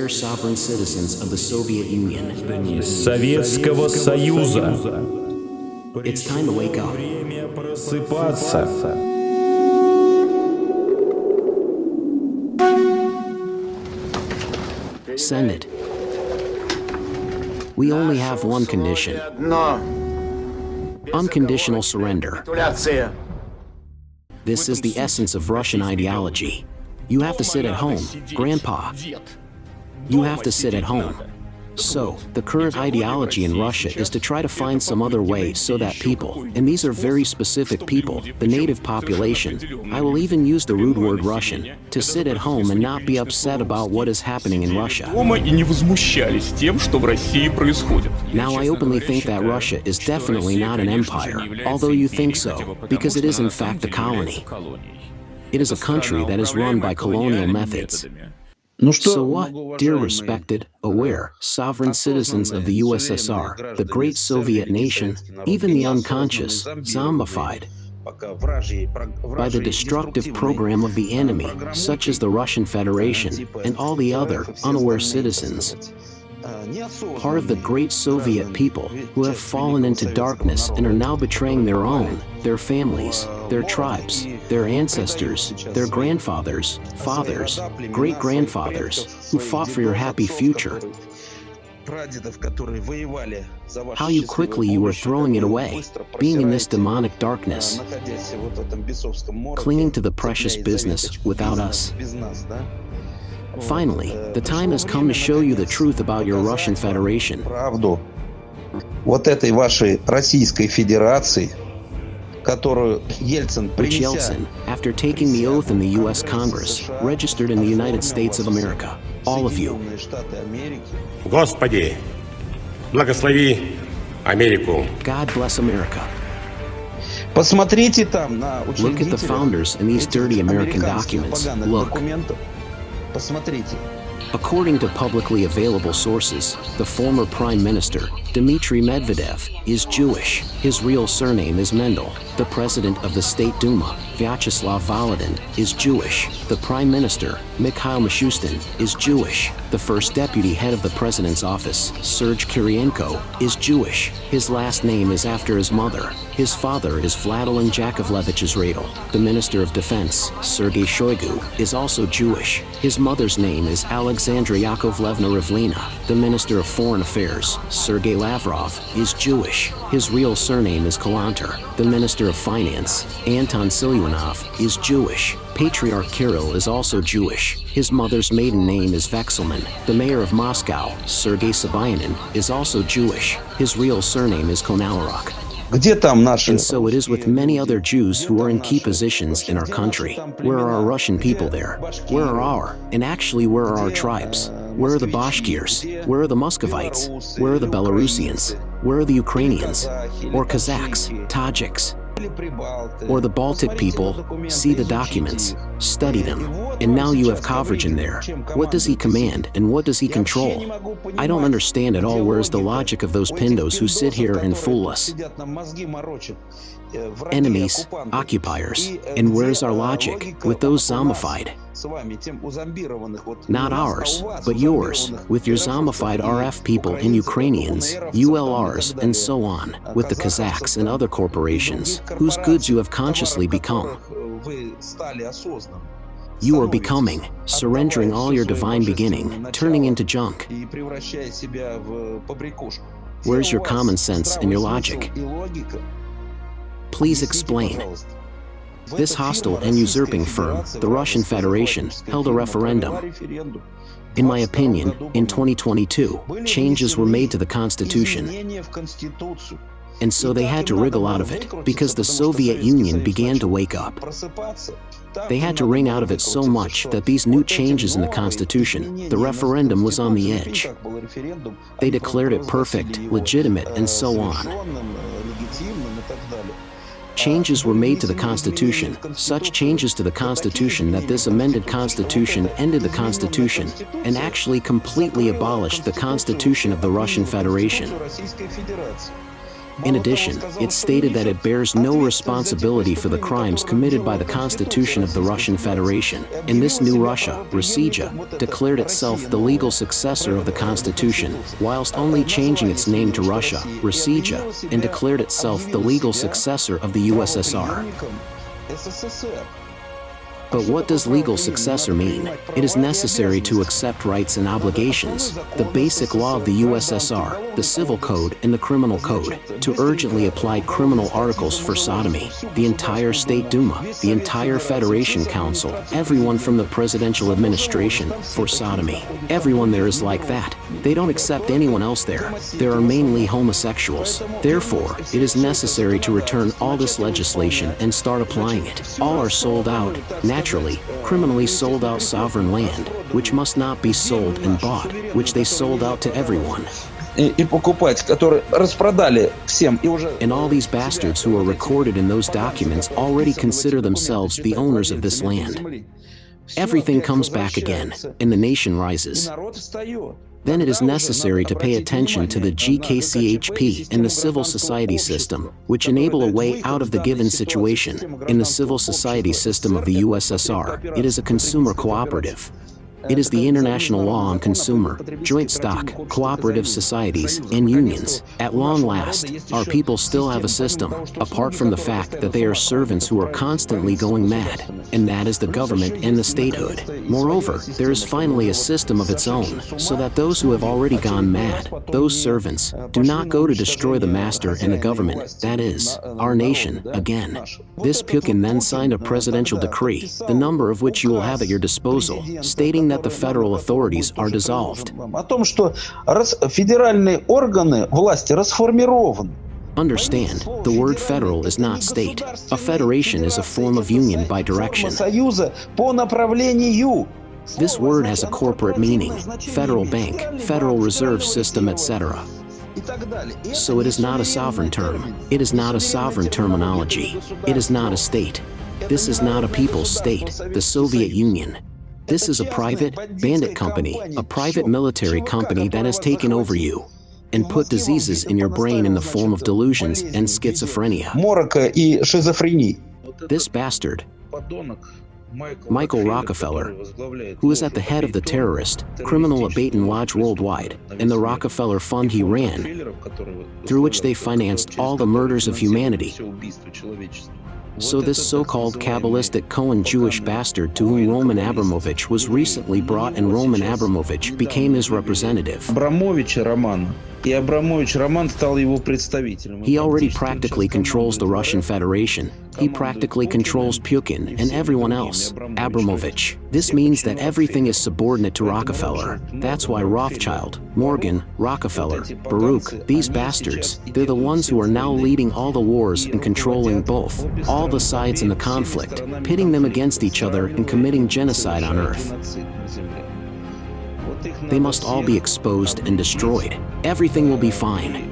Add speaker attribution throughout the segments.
Speaker 1: mere sovereign citizens of the Soviet Union.
Speaker 2: Советского Союза.
Speaker 1: It's time to wake up.
Speaker 2: Время просыпаться.
Speaker 1: Send it. We only have one condition. Unconditional surrender. This is the essence of Russian ideology. You have to sit at home, Grandpa. You have to sit at home. So, the current ideology in Russia is to try to find some other way so that people, and these are very specific people, the native population, I will even use the rude word Russian, to sit at home and not be upset about what is happening in Russia. Now I openly think that Russia is definitely not an empire, although you think so, because it is in fact a colony. It is a country that is run by colonial methods. So what, dear respected, aware, sovereign citizens of the USSR, the great Soviet nation, even the unconscious, zombified by the destructive program of the enemy, such as the Russian Federation, and all the other unaware citizens, part of the great Soviet people who have fallen into darkness and are now betraying their own, their families, their tribes, their ancestors, their grandfathers, fathers, great-grandfathers, who fought for your happy future. How quickly you are throwing it away, being in this demonic darkness, clinging to the precious business without us. Finally, the time has come to show you the truth about your Russian Federation.
Speaker 3: Вот этой вашей Российской Федерации, которую Ельцин
Speaker 1: Which Yeltsin, after taking the oath in the U.S. Congress, registered in the United States of America. All of you.
Speaker 4: Господи, благослови Америку.
Speaker 1: God bless America.
Speaker 3: Посмотрите там на
Speaker 1: Look at the founders in these dirty American documents. Look.
Speaker 3: Посмотрите.
Speaker 1: According to publicly available sources, the former Prime Minister, Dmitry Medvedev, is Jewish. His real surname is Mendel. The President of the State Duma, Vyacheslav Volodin, is Jewish. The Prime Minister, Mikhail Mishustin, is Jewish. The First Deputy Head of the President's Office, Sergei Kirienko, is Jewish. His last name is after his mother. His father is Vladimir Yakovlevich Izrael. The Minister of Defense, Sergei Shoigu, is also Jewish. His mother's name is Alexandra Yakovlevna Rivlina. The Minister of Foreign Affairs, Sergei Lavrov, is Jewish. His real surname is Kalantar. The Minister of Finance, Anton Siluanov, is Jewish. Patriarch Kirill is also Jewish. His mother's maiden name is Vexelman. The mayor of Moscow, Sergei Sobyanin, is also Jewish. His real surname is Konalarok. And so it is with many other Jews who are in key positions in our country. Where are our Russian people there? Where are and actually where are our tribes? Where are the Bashkirs? Where are the Muscovites? Where are the Belarusians? Where are the Ukrainians? Or Kazakhs, Tajiks? Or the Baltic people? See the documents, study them, and now you have coverage in there. What does he command and what does he control? I don't understand at all where is the logic of those pindos who sit here and fool us. Enemies, occupiers, and where's our logic with those zombified? Not ours, but yours, with your zombified RF people and Ukrainians, ULRs, and so on, with the Kazakhs and other corporations, whose goods you have consciously become. You are becoming, surrendering all your divine beginning, turning into junk. Where's your common sense and your logic? Please explain. This hostile and usurping firm, the Russian Federation, held a referendum. In my opinion, in 2022, changes were made to the Constitution. And so they had to wriggle out of it, because the Soviet Union began to wake up. They had to wring out of it so much that these new changes in the Constitution, the referendum was on the edge. They declared it perfect, legitimate, and so on. Changes were made to the Constitution, such changes to the Constitution that this amended Constitution ended the Constitution and actually completely abolished the Constitution of the Russian Federation. In addition, it stated that it bears no responsibility for the crimes committed by the Constitution of the Russian Federation. And this new Russia, Russia, declared itself the legal successor of the Constitution, whilst only changing its name to Russia, Russia, and declared itself the legal successor of the USSR. But what does legal successor mean? It is necessary to accept rights and obligations, the basic law of the USSR, the Civil Code and the Criminal Code, to urgently apply criminal articles for sodomy, the entire State Duma, the entire Federation Council, everyone from the presidential administration, for sodomy. Everyone there is like that. They don't accept anyone else there. There are mainly homosexuals. Therefore, it is necessary to return all this legislation and start applying it. All are sold out, naturally, criminally sold out sovereign land, which must not be sold and bought, which they sold out to everyone.
Speaker 3: И покупать, которые распродали всем и уже.
Speaker 1: And all these bastards who are recorded in those documents already consider themselves the owners of this land. Everything comes back again, and the nation rises. Then it is necessary to pay attention to the GKCHP and the civil society system, which enable a way out of the given situation. In the civil society system of the USSR, it is a consumer cooperative. It is the international law on consumer, joint stock, cooperative societies, and unions. At long last, our people still have a system, apart from the fact that they are servants who are constantly going mad, and that is the government and the statehood. Moreover, there is finally a system of its own, so that those who have already gone mad, those servants, do not go to destroy the master and the government, that is, our nation, again. This Pukin then signed a presidential decree, the number of which you will have at your disposal, stating that the federal authorities are dissolved.
Speaker 3: О том, что федеральные органы власти расформированы.
Speaker 1: Understand, the word federal is not state. A federation is a form of union by direction.
Speaker 3: Союза по направлению.
Speaker 1: This word has a corporate meaning, federal bank, federal reserve system, etc. So it is not a sovereign term. It is not a sovereign terminology. It is not a state. This is not a people's state, the Soviet Union. This is a private, bandit company, a private military company that has taken over you and put diseases in your brain in the form of delusions and schizophrenia.
Speaker 3: Морока и шизофрении.
Speaker 1: This bastard, Michael Rockefeller, who is at the head of the terrorist, criminal Baton Lodge worldwide, and the Rockefeller Fund he ran, through which they financed all the murders of humanity. So this so-called Kabbalistic Cohen Jewish bastard to whom Roman Abramovich was recently brought, and Roman Abramovich became his representative.
Speaker 3: Абрамовича Романа. И Абрамович Роман стал его представителем.
Speaker 1: He already practically controls the Russian Federation. He practically controls Pukin and everyone else, Abramovich. This means that everything is subordinate to Rockefeller. That's why Rothschild, Morgan, Rockefeller, Baruch, these bastards, they're the ones who are now leading all the wars and controlling both, all the sides in the conflict, pitting them against each other and committing genocide on Earth. They must all be exposed and destroyed. Everything will be fine.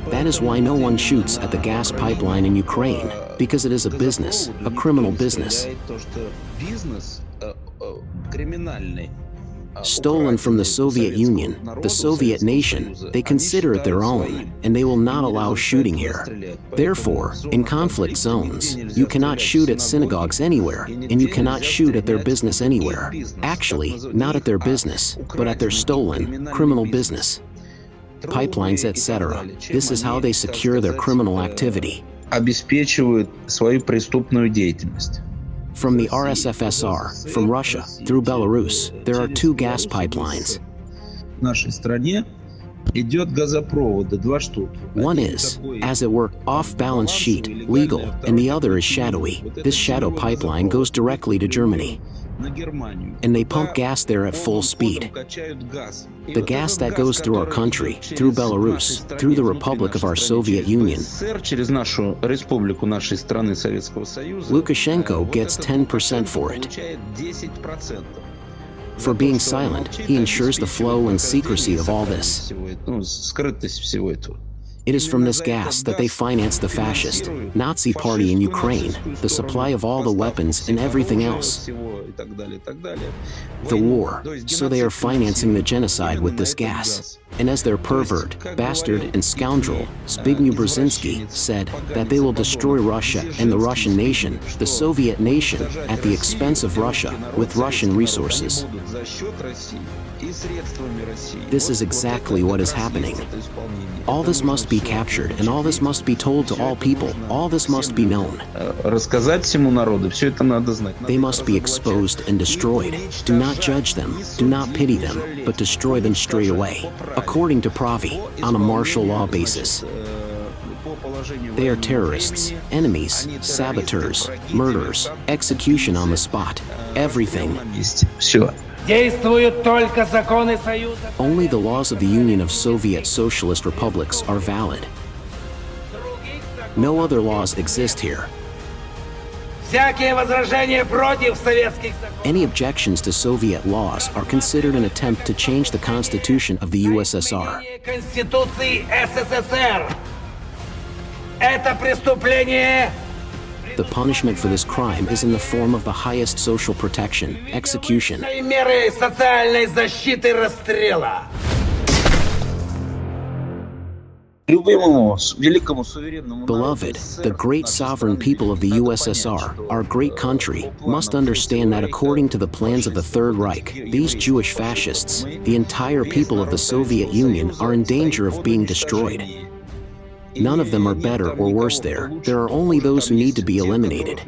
Speaker 1: That is why no one shoots at the gas pipeline in Ukraine, because it is a business, a criminal business. Stolen from the Soviet Union, the Soviet nation, they consider it their own, and they will not allow shooting here. Therefore, in conflict zones, you cannot shoot at synagogues anywhere, and you cannot shoot at their business anywhere. Actually, not at their business, but at their stolen, criminal business. Pipelines, etc. This is how they secure their criminal activity.
Speaker 3: Обеспечивают свою преступную деятельность.
Speaker 1: From the RSFSR, from Russia, through Belarus, there are two gas pipelines.
Speaker 3: В нашей стране идет газопроводы, два штуки.
Speaker 1: One is, as it were, off-balance sheet, legal, and the other is shadowy. This shadow pipeline goes directly to Germany. And they pump gas there at full speed. The gas that goes through our country, through Belarus, through the Republic of our Soviet Union, Lukashenko gets 10% for it. For being silent, he ensures the flow and secrecy of all this. It is from this gas that they finance the fascist Nazi party in Ukraine, the supply of all the weapons and everything else. The war, so they are financing the genocide with this gas. And as their pervert, bastard, and scoundrel, Zbigniew Brzezinski, said that they will destroy Russia and the Russian nation, the Soviet nation, at the expense of Russia, with Russian resources. This is exactly what is happening. All this must be captured, and all this must be told to all people. All this must be known. They must be exposed and destroyed. Do not judge them, do not pity them, but destroy them straight away. According to Pravi, on a martial law basis. They are terrorists, enemies, saboteurs, murderers, execution on the spot, everything. Only the laws of the Union of Soviet Socialist Republics are valid. No other laws exist here. Any objections to Soviet laws are considered an attempt to change the Constitution of the USSR. The punishment for this crime is in the form of the highest social protection, execution. Beloved, the great sovereign people of the USSR, our great country, must understand that according to the plans of the Third Reich, these Jewish fascists, the entire people of the Soviet Union, are in danger of being destroyed. None of them are better or worse there. There are only those who need to be eliminated.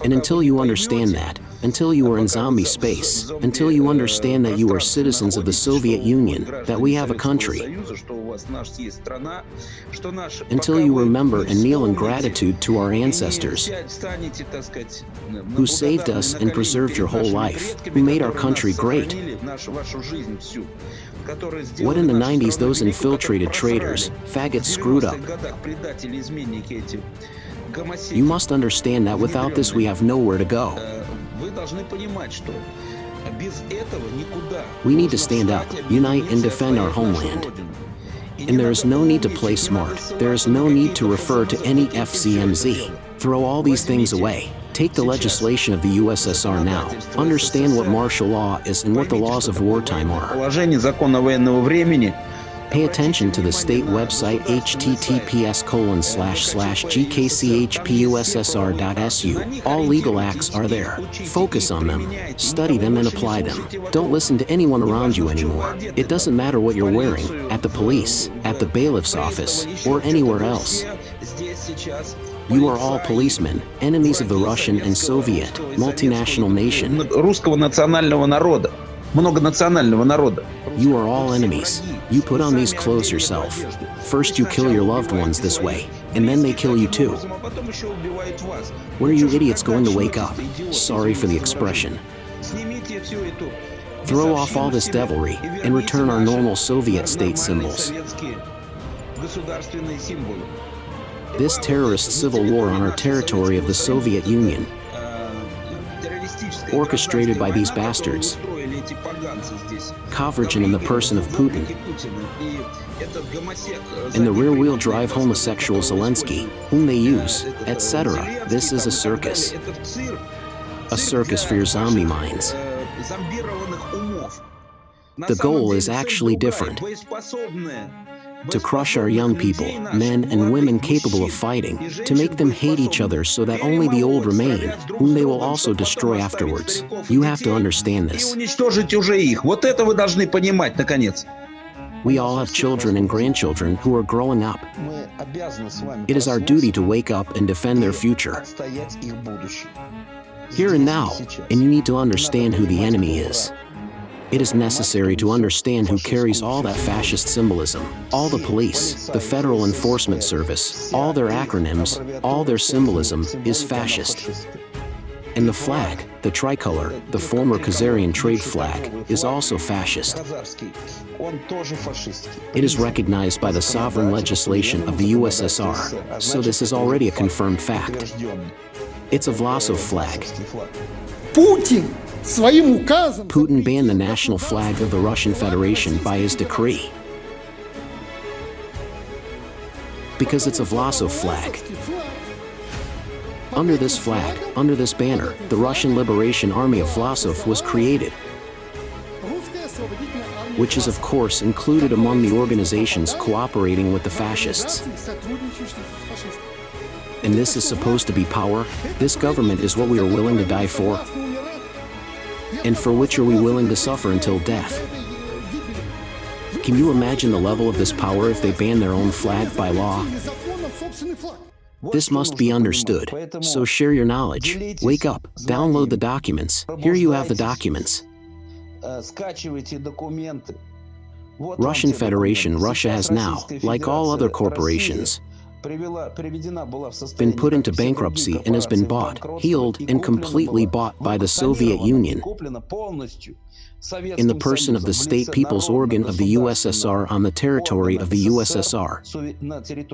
Speaker 1: And until you understand that, until you are in zombie space, until you understand that you are citizens of the Soviet Union, that we have a country, until you remember and kneel in gratitude to our ancestors, who saved us and preserved your whole life, who made our country great. What in the 90s those infiltrated traitors, faggots screwed up. You must understand that without this we have nowhere to go. We need to stand up, unite and defend our homeland. And there is no need to play smart. There is no need to refer to any FCMZ. Throw all these things away. Take the legislation of the USSR now. Understand what martial law is and what the laws of wartime are. Pay attention to the state website https://gkchpussr.su. All legal acts are there. Focus on them. Study them and apply them. Don't listen to anyone around you anymore. It doesn't matter what you're wearing, at the police, at the bailiff's office, or anywhere else. You are all policemen, enemies of the Russian and Soviet, multinational nation. You are all enemies. You put on these clothes yourself. First you kill your loved ones this way, and then they kill you too. When are you idiots going to wake up? Sorry for the expression. Throw off all this devilry, and return our normal Soviet state symbols. This terrorist civil war on our territory of the Soviet Union, orchestrated by these bastards, Kovrechin in the person of Putin, and the rear-wheel drive homosexual Zelensky, whom they use, etc. This is a circus. A circus for your zombie minds. The goal is actually different. To crush our young people, men and women capable of fighting, to make them hate each other so that only the old remain, whom they will also destroy afterwards. You have to understand this. We all have children and grandchildren who are growing up. It is our duty to wake up and defend their future. Here and now, and you need to understand who the enemy is. It is necessary to understand who carries all that fascist symbolism. All the police, the Federal Enforcement Service, all their acronyms, all their symbolism is fascist. And the flag, the tricolor, the former Khazarian trade flag, is also fascist. It is recognized by the sovereign legislation of the USSR, so this is already a confirmed fact. It's a Vlasov flag. Putin banned the national flag of the Russian Federation by his decree. Because it's a Vlasov flag. Under this flag, under this banner, the Russian Liberation Army of Vlasov was created, which is of course included among the organizations cooperating with the fascists. And this is supposed to be power? This government is what we are willing to die for? And for which are we willing to suffer until death? Can you imagine the level of this power if they ban their own flag by law? This must be understood. So share your knowledge. Wake up. Download the documents. Here you have the documents. Russian Federation Russia has now, like all other corporations, been put into bankruptcy and has been bought, healed, and completely bought by the Soviet Union in the person of the State People's Organ of the USSR on the territory of the USSR,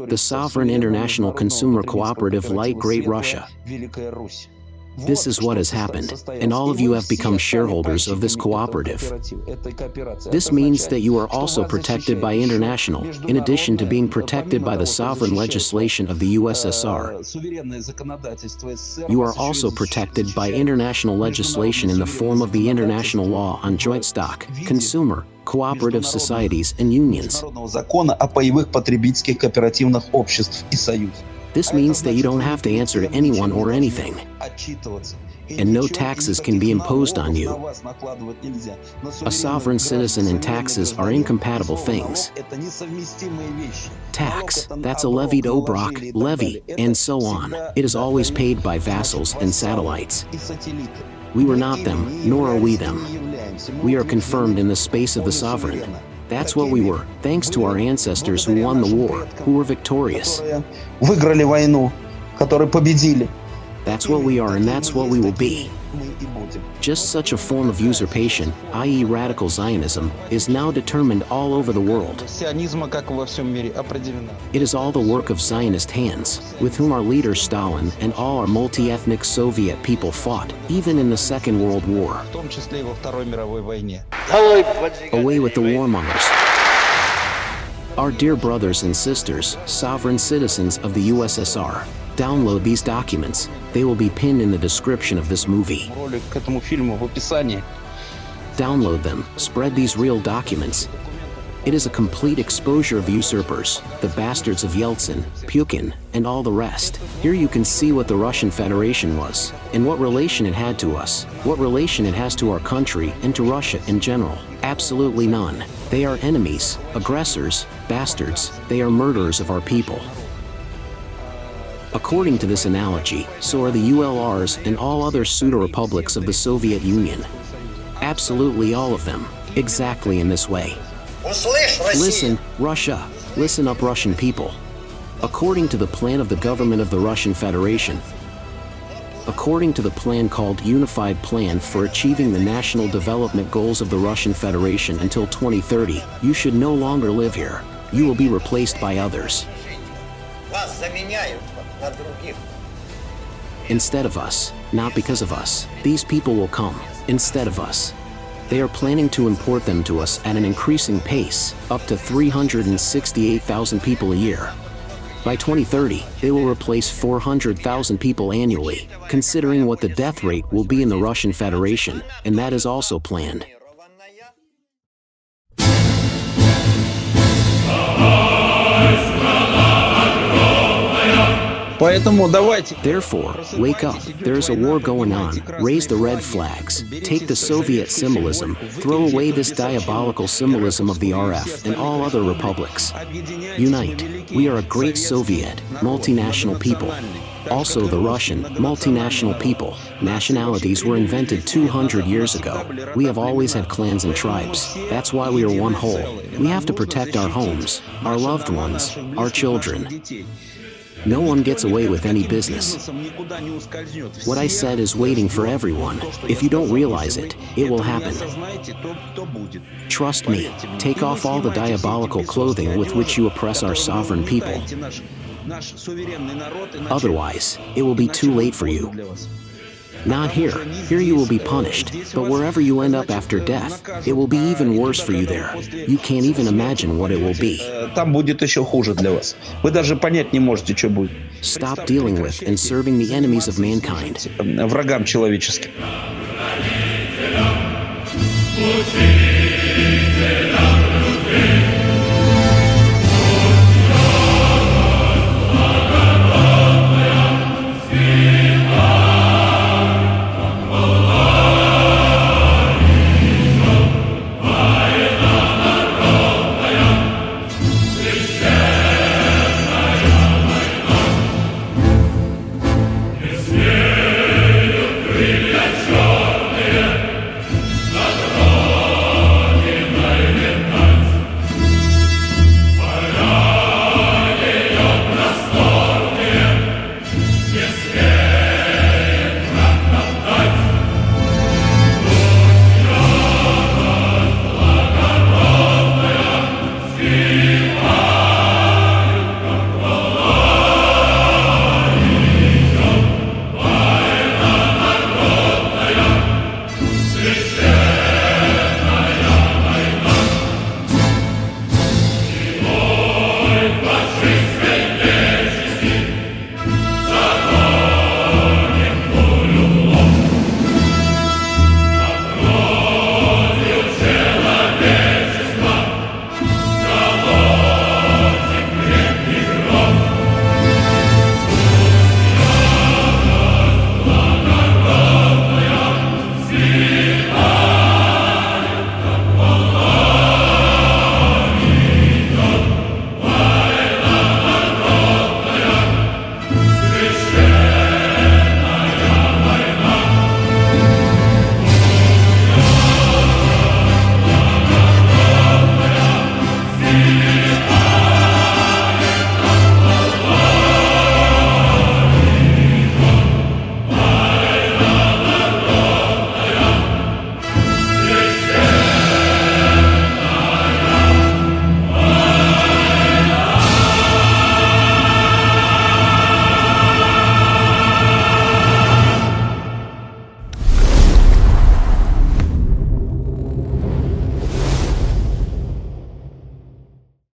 Speaker 1: the Sovereign International Consumer Cooperative like Great Russia. This is what has happened, and all of you have become shareholders of this cooperative. This means that you are also protected by international, in addition to being protected by the sovereign legislation of the USSR. You are also protected by international legislation in the form of the International Law on Joint Stock, Consumer, Cooperative Societies and Unions. This means that you don't have to answer to anyone or anything, and no taxes can be imposed on you. A sovereign citizen and taxes are incompatible things. Tax, that's a levied obrok, levy, and so on. It is always paid by vassals and satellites. We were not them, nor are we them. We are confirmed in the space of the sovereign. That's what we were, thanks to our ancestors who won the war, who were victorious. That's what we are and that's what we will be. Just such a form of usurpation, i.e. radical Zionism, is now determined all over the world. It is all the work of Zionist hands, with whom our leader Stalin and all our multi-ethnic Soviet people fought, even in the Second World War. Away with the warmongers. Our dear brothers and sisters, sovereign citizens of the USSR, download these documents. They will be pinned in the description of this movie. Download them, spread these real documents. It is a complete exposure of usurpers, the bastards of Yeltsin, Pukin, and all the rest. Here you can see what the Russian Federation was, and what relation it had to us, what relation it has to our country and to Russia in general. Absolutely none. They are enemies, aggressors, bastards, they are murderers of our people. According to this analogy, so are the ULRs and all other pseudo-republics of the Soviet Union. Absolutely all of them, exactly in this way. Listen, Russia. Listen up, Russian people. According to the plan of the government of the Russian Federation, according to the plan called Unified Plan for Achieving the National Development Goals of the Russian Federation until 2030, you should no longer live here. You will be replaced by others. Instead of us, not because of us, these people will come, instead of us. They are planning to import them to us at an increasing pace, up to 368,000 people a year. By 2030, they will replace 400,000 people annually, considering what the death rate will be in the Russian Federation, and that is also planned. Therefore, wake up, there is a war going on, raise the red flags, take the Soviet symbolism, throw away this diabolical symbolism of the RF and all other republics. Unite, we are a great Soviet, multinational people. Also the Russian, multinational people. Nationalities were invented 200 years ago. We have always had clans and tribes. That's why we are one whole. We have to protect our homes, our loved ones, our children. No one gets away with any business. What I said is waiting for everyone. If you don't realize it, it will happen. Trust me, take off all the diabolical clothing with which you oppress our sovereign people. Otherwise, it will be too late for you. Not here. Here you will be punished. But wherever you end up after death, it will be even worse for you there. You can't even imagine what it will be.
Speaker 3: Там будет еще хуже для вас. Вы даже понять не можете, что будет.
Speaker 1: Stop dealing with and serving the enemies of mankind.
Speaker 3: Врагам человеческим.
Speaker 5: Священная